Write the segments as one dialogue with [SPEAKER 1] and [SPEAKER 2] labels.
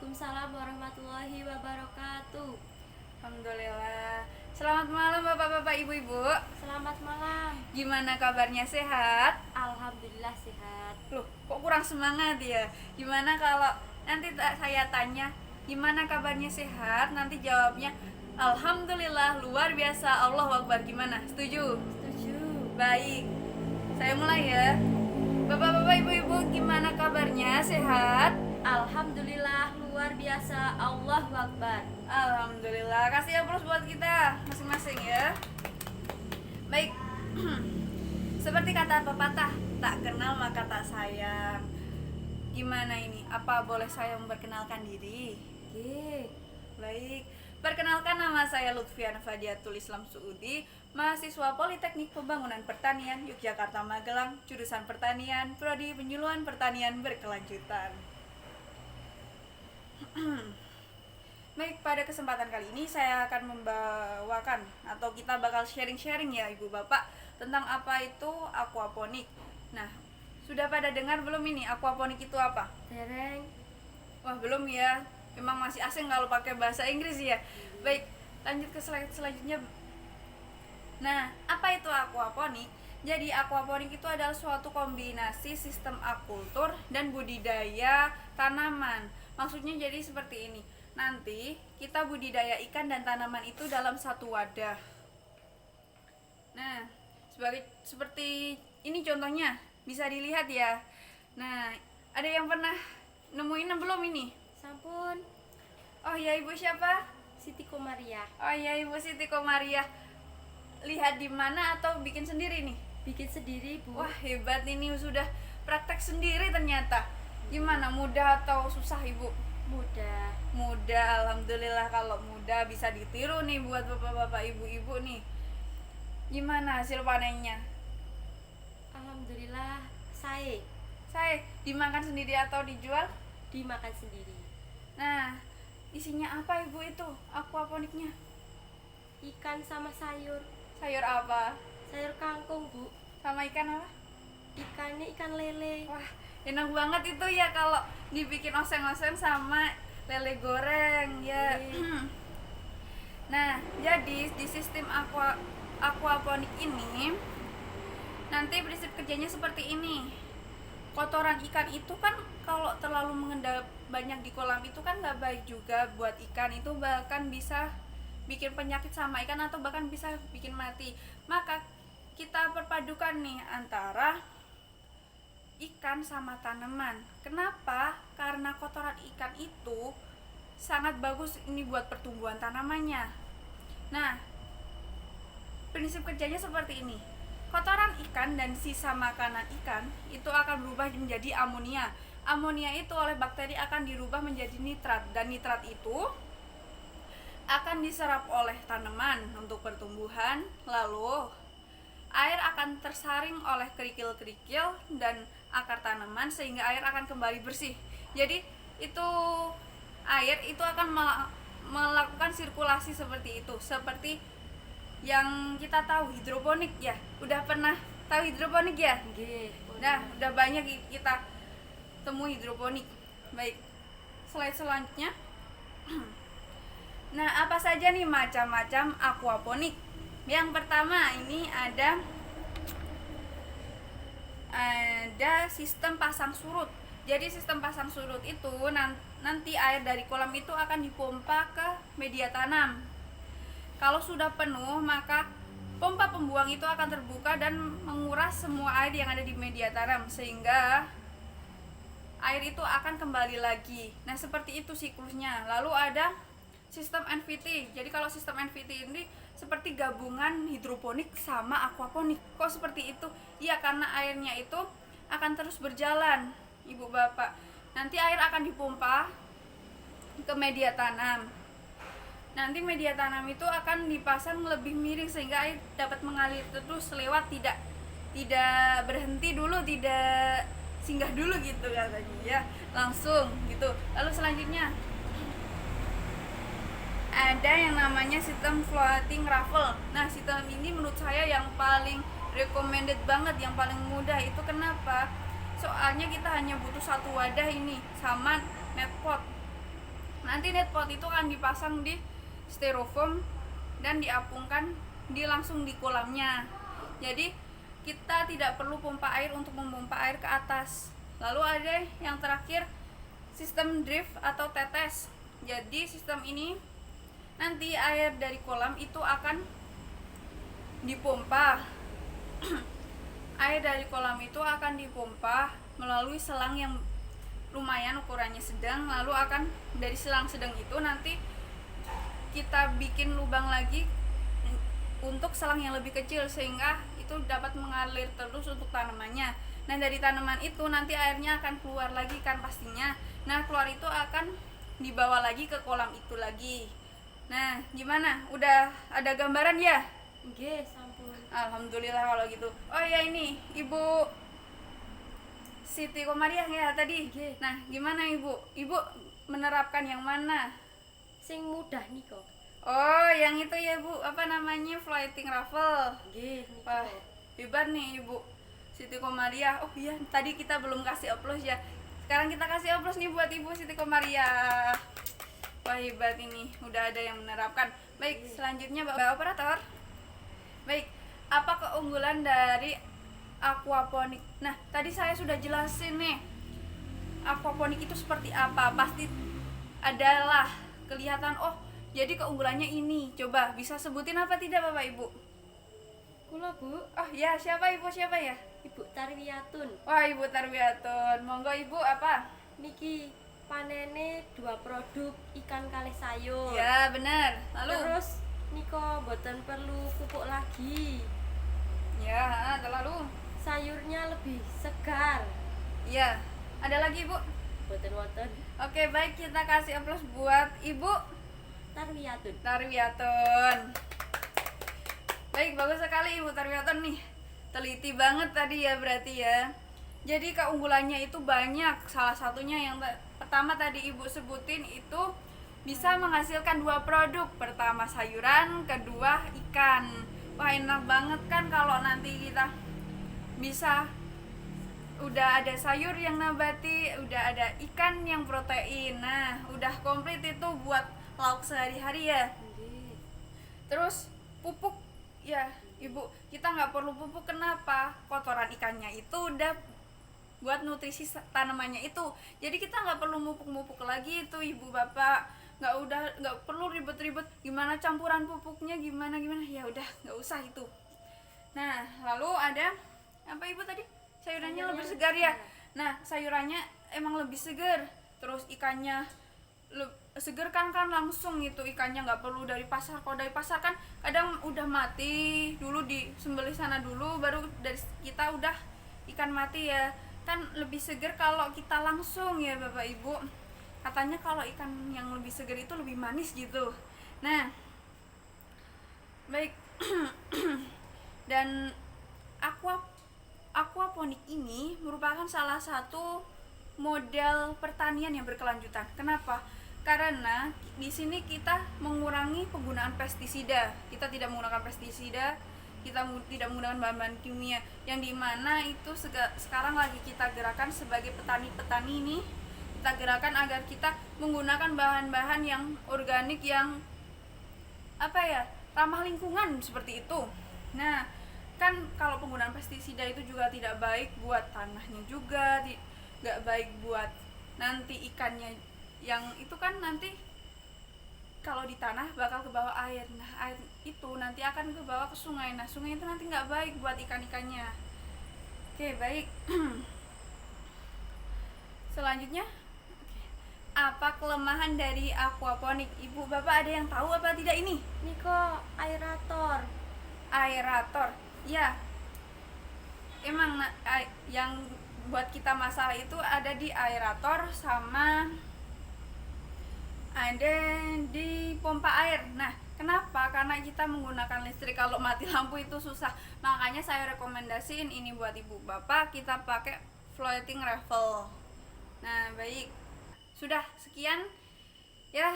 [SPEAKER 1] Waalaikumsalam warahmatullahi wabarakatuh.
[SPEAKER 2] Alhamdulillah. Selamat malam Bapak-bapak, Ibu-ibu.
[SPEAKER 1] Selamat malam.
[SPEAKER 2] Gimana kabarnya, sehat?
[SPEAKER 1] Alhamdulillah sehat.
[SPEAKER 2] Loh, kok kurang semangat ya? Gimana kalau nanti saya tanya, gimana kabarnya, sehat? Nanti jawabnya Alhamdulillah, luar biasa, Allahu Akbar. Gimana? Setuju?
[SPEAKER 1] Setuju.
[SPEAKER 2] Baik. Saya mulai ya. Bapak-bapak, Ibu-ibu, gimana kabarnya, sehat?
[SPEAKER 1] Alhamdulillah luar biasa, Allahu Akbar.
[SPEAKER 2] Alhamdulillah. Kasih aplaus buat kita masing-masing ya. Baik. Seperti kata pepatah, tak kenal maka tak sayang. Gimana ini? Apa boleh saya memperkenalkan diri?
[SPEAKER 1] Oke.
[SPEAKER 2] Baik. Perkenalkan, nama saya Lutfiana Fadiatul Islam Suudi, mahasiswa Politeknik Pembangunan Pertanian Yogyakarta Magelang, jurusan Pertanian, Prodi Penyuluhan Pertanian Berkelanjutan. Baik, pada kesempatan kali ini saya akan membawakan atau kita bakal sharing-sharing ya Ibu Bapak tentang apa itu aquaponik. Nah, sudah pada dengar belum ini aquaponik itu apa?
[SPEAKER 1] Dereng.
[SPEAKER 2] Wah, belum ya. Memang masih asing kalau pakai bahasa Inggris ya. Baik, lanjut ke slide selanjutnya. Nah, apa itu aquaponik? Jadi aquaponik itu adalah suatu kombinasi sistem akukultur dan budidaya tanaman. Maksudnya jadi seperti ini. Nanti kita budidaya ikan dan tanaman itu dalam satu wadah. Nah, seperti ini contohnya, bisa dilihat ya. Nah, ada yang pernah nemuin belum ini?
[SPEAKER 1] Sampun.
[SPEAKER 2] Oh ya, Ibu siapa?
[SPEAKER 1] Siti Komaria.
[SPEAKER 2] Oh ya, Ibu Siti Komaria. Lihat di mana atau bikin sendiri nih?
[SPEAKER 1] Bikin sendiri, Bu.
[SPEAKER 2] Wah, hebat, ini sudah praktek sendiri ternyata. Gimana, mudah atau susah, Ibu?
[SPEAKER 1] Mudah.
[SPEAKER 2] Mudah, alhamdulillah. Kalau mudah bisa ditiru nih buat bapak-bapak, ibu-ibu nih. Gimana hasil panennya?
[SPEAKER 1] Alhamdulillah
[SPEAKER 2] Saya dimakan sendiri atau dijual?
[SPEAKER 1] dimakan sendiri.
[SPEAKER 2] Nah, isinya apa Ibu itu aquaponiknya?
[SPEAKER 1] Ikan sama sayur.
[SPEAKER 2] Sayur apa?
[SPEAKER 1] Sayur kangkung, Bu.
[SPEAKER 2] Sama ikan apa?
[SPEAKER 1] Ikannya ikan lele.
[SPEAKER 2] Wah, enak banget itu ya kalau dibikin oseng-oseng sama lele goreng ya. Nah, jadi di sistem aquaponik ini nanti prinsip kerjanya seperti ini. Kotoran ikan itu kan kalau terlalu mengendap banyak di kolam itu kan nggak baik juga buat ikan, itu bahkan bisa bikin penyakit sama ikan atau bahkan bisa bikin mati. Maka kita perpadukan nih antara ikan sama tanaman. Kenapa? Karena kotoran ikan itu sangat bagus ini buat pertumbuhan tanamannya. Nah, prinsip kerjanya seperti ini. Kotoran ikan dan sisa makanan ikan itu akan berubah menjadi amonia. Amonia itu oleh bakteri akan dirubah menjadi nitrat, dan nitrat itu akan diserap oleh tanaman untuk pertumbuhan. Lalu air akan tersaring oleh kerikil-kerikil dan akar tanaman sehingga air akan kembali bersih. Jadi itu air itu akan melakukan sirkulasi seperti itu, seperti yang kita tahu hidroponik ya. Udah pernah tahu hidroponik ya?
[SPEAKER 1] Nggih.
[SPEAKER 2] Nah, udah banyak kita temui hidroponik. Baik, slide selanjutnya. Nah, apa saja nih macam-macam aquaponik? Yang pertama ini ada sistem pasang surut. Jadi sistem pasang surut itu nanti air dari kolam itu akan dipompa ke media tanam. Kalau sudah penuh, maka pompa pembuang itu akan terbuka dan menguras semua air yang ada di media tanam sehingga air itu akan kembali lagi. Nah, seperti itu siklusnya. Lalu ada sistem NVT. Jadi kalau sistem NVT ini seperti gabungan hidroponik sama aquaponik. Kok seperti itu? Iya, karena airnya itu akan terus berjalan, Ibu Bapak. Nanti air akan dipompa ke media tanam. Nanti media tanam itu akan dipasang lebih miring sehingga air dapat mengalir terus lewat, tidak berhenti dulu, tidak singgah dulu gitu katanya ya, langsung gitu. Lalu selanjutnya ada yang namanya sistem floating raffle. Nah, sistem ini menurut saya yang paling recommended banget, yang paling mudah. Itu kenapa? Soalnya kita hanya butuh satu wadah ini sama net pot. Nanti net pot itu akan dipasang di styrofoam dan diapungkan langsung di kolamnya. Jadi kita tidak perlu pompa air untuk memompa air ke atas. Lalu ada yang terakhir, sistem drift atau tetes. Jadi sistem ini nanti air dari kolam itu akan dipompa. Air dari kolam itu akan dipompa melalui selang yang lumayan ukurannya sedang, lalu akan dari selang sedang itu nanti kita bikin lubang lagi untuk selang yang lebih kecil sehingga itu dapat mengalir terus untuk tanamannya. Nah, dari tanaman itu nanti airnya akan keluar lagi kan pastinya. Nah, keluar itu akan dibawa lagi ke kolam itu lagi. Nah, gimana? Udah ada gambaran ya?
[SPEAKER 1] Nggih, sampun.
[SPEAKER 2] Alhamdulillah kalau gitu. Oh ya, ini Ibu Siti Komariah ya tadi.
[SPEAKER 1] Nggih.
[SPEAKER 2] Nah, gimana Ibu? Ibu menerapkan yang mana?
[SPEAKER 1] Sing mudah niko.
[SPEAKER 2] Oh, yang itu ya Bu, apa namanya, floating raffle.
[SPEAKER 1] Nggih, niko.
[SPEAKER 2] Wah, hebat nih Ibu Siti Komariah. Oh iya, tadi kita belum kasih aplaus ya. Sekarang kita kasih aplaus nih buat Ibu Siti Komariah. Wah, hebat ini, udah ada yang menerapkan. Baik, selanjutnya Bapak Operator. Baik, apa keunggulan dari aquaponik? Nah, tadi saya sudah jelasin nih. Aquaponik itu seperti apa? Pasti adalah kelihatan, oh, jadi keunggulannya ini. Coba bisa sebutin apa tidak Bapak Ibu?
[SPEAKER 1] Kula, Bu,
[SPEAKER 2] Oh ya, siapa Ibu, siapa ya?
[SPEAKER 1] Ibu Tarwiyatun.
[SPEAKER 2] Wah, Ibu Tarwiyatun. Monggo Ibu, apa?
[SPEAKER 1] Niki panene 2 produk ikan kalih sayur.
[SPEAKER 2] Ya, benar. Lalu?
[SPEAKER 1] Terus niko boten perlu pupuk lagi.
[SPEAKER 2] Ya, lalu?
[SPEAKER 1] Sayurnya lebih segar.
[SPEAKER 2] Ya, ada lagi Ibu?
[SPEAKER 1] Boten wonten
[SPEAKER 2] Oke, baik, kita kasih aplaus buat Ibu
[SPEAKER 1] Tarwiyatun.
[SPEAKER 2] Tarwiyatun. Baik, bagus sekali Ibu Tarwiyatun nih. Teliti banget tadi ya berarti ya. Jadi keunggulannya itu banyak. Salah satunya yang pertama tadi Ibu sebutin itu bisa menghasilkan 2 produk. Pertama sayuran, kedua ikan. Wah, enak banget kan kalau nanti kita bisa udah ada sayur yang nabati, udah ada ikan yang protein. Nah, udah komplit itu buat lauk sehari-hari ya.
[SPEAKER 1] Nggih.
[SPEAKER 2] Terus pupuk ya Ibu, kita nggak perlu pupuk. Kenapa? Kotoran ikannya itu udah buat nutrisi tanamannya itu. Jadi kita nggak perlu mupuk-mupuk lagi itu Ibu Bapak. Nggak perlu ribet-ribet gimana campuran pupuknya, gimana ya udah nggak usah itu. Nah, lalu ada apa Ibu tadi? Sayurannya lebih segar ya. Nah, sayurannya emang lebih segar. Terus ikannya seger kan langsung itu ikannya, nggak perlu dari pasar. Kalau dari pasar kan kadang udah mati dulu, disembelih sana dulu baru dari kita udah ikan mati ya kan. Lebih seger kalau kita langsung ya Bapak Ibu. Katanya kalau ikan yang lebih seger itu lebih manis gitu. Nah, baik. Dan aquaponik ini merupakan salah satu model pertanian yang berkelanjutan. Kenapa? Karena di sini kita mengurangi penggunaan pestisida. Kita tidak menggunakan pestisida, kita tidak menggunakan bahan-bahan kimia, yang dimana itu sekarang lagi kita gerakan sebagai petani-petani ini. Kita gerakan agar kita menggunakan bahan-bahan yang organik, yang ramah lingkungan seperti itu. Nah, kan kalau penggunaan pestisida itu juga tidak baik buat tanahnya juga, nggak baik buat nanti ikannya, yang itu kan nanti kalau di tanah bakal ke bawah air. Nah, air itu nanti akan ke bawah ke sungai. Nah, sungai itu nanti nggak baik buat ikan-ikannya. Oke, baik. Selanjutnya, apa kelemahan dari aquaponik? Ibu Bapak ada yang tahu apa tidak ini?
[SPEAKER 1] Niko aerator.
[SPEAKER 2] Aerator. Ya, emang yang buat kita masalah itu ada di aerator sama ada di pompa air. Nah, kenapa? Karena kita menggunakan listrik, kalau mati lampu itu susah. Makanya saya rekomendasiin ini buat Ibu Bapak, kita pakai floating raffle. Nah, baik. Sudah sekian ya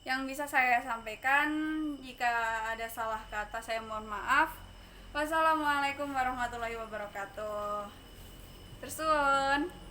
[SPEAKER 2] yang bisa saya sampaikan. Jika ada salah kata saya mohon maaf. Wassalamualaikum warahmatullahi wabarakatuh. Tersuun.